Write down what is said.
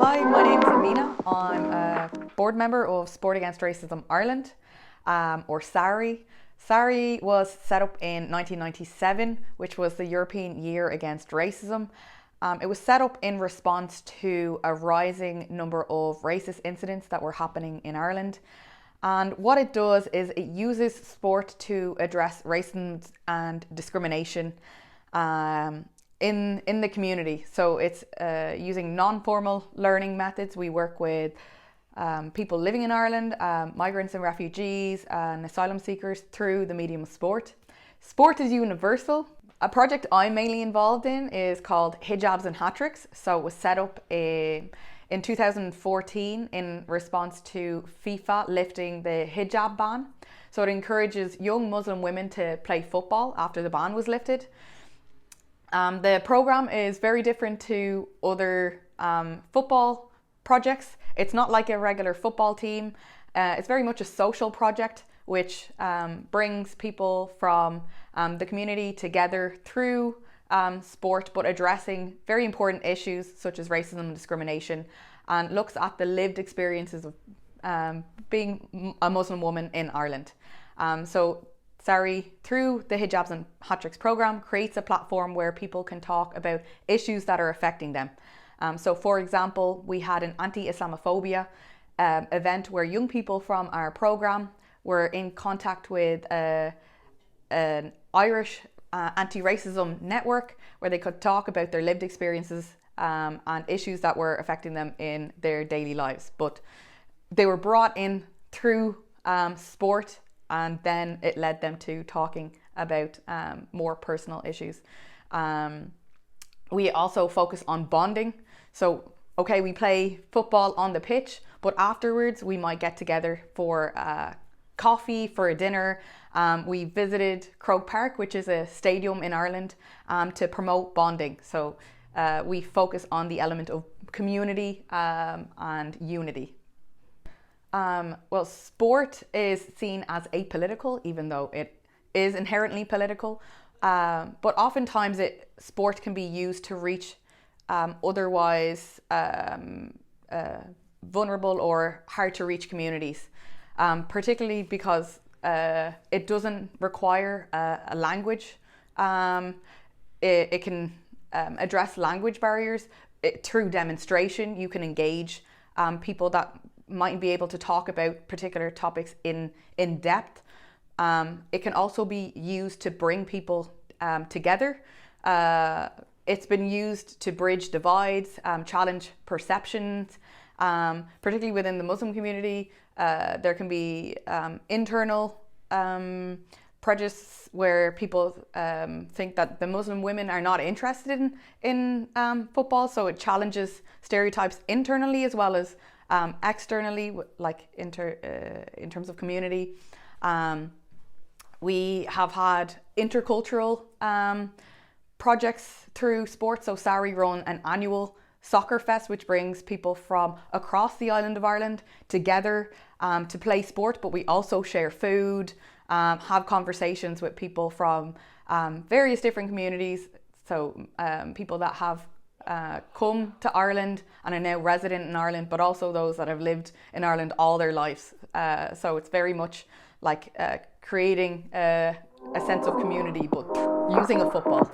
Hi, my name is Amina. I'm a board member of Sport Against Racism Ireland, or SARI. SARI was set up in 1997, which was the European Year Against Racism. It was set up in response to a rising number of racist incidents that were happening in Ireland. And what it does is it uses sport to address racism and discrimination in the community. So it's using non-formal learning methods. We work with people living in Ireland, migrants and refugees and asylum seekers through the medium of sport. Sport is universal. A project I'm mainly involved in is called Hijabs and Hat-Tricks. So it was set up in 2014 in response to FIFA lifting the hijab ban. So it encourages young Muslim women to play football after the ban was lifted. The program is very different to other football projects. It's not like a regular football team. It's very much a social project which brings people from the community together through sport, but addressing very important issues such as racism and discrimination, and looks at the lived experiences of being a Muslim woman in Ireland. So SARI, through the Hijabs and Hat-Tricks program, creates a platform where people can talk about issues that are affecting them. So for example, we had an anti-Islamophobia event where young people from our program were in contact with an Irish anti-racism network where they could talk about their lived experiences and issues that were affecting them in their daily lives. But they were brought in through sport, and then it led them to talking about more personal issues. We also focus on bonding. So, okay, we play football on the pitch, but afterwards we might get together for coffee, for a dinner. We visited Croke Park, which is a stadium in Ireland, to promote bonding. So we focus on the element of community and unity. Well, sport is seen as apolitical, even though it is inherently political. But oftentimes sport can be used to reach otherwise vulnerable or hard to reach communities, particularly because it doesn't require a language. It can address language barriers. Through demonstration, you can engage people that mightn't be able to talk about particular topics in depth. It can also be used to bring people together. It's been used to bridge divides, challenge perceptions, particularly within the Muslim community. There can be internal prejudice where people think that the Muslim women are not interested in football, so it challenges stereotypes internally as well as externally, like in terms of community. We have had intercultural projects through sports. So SARI run an annual soccer fest which brings people from across the island of Ireland together to play sport, but we also share food, have conversations with people from various different communities. So people that have come to Ireland and are now resident in Ireland, but also those that have lived in Ireland all their lives. So it's very much like creating a sense of community, but using a football.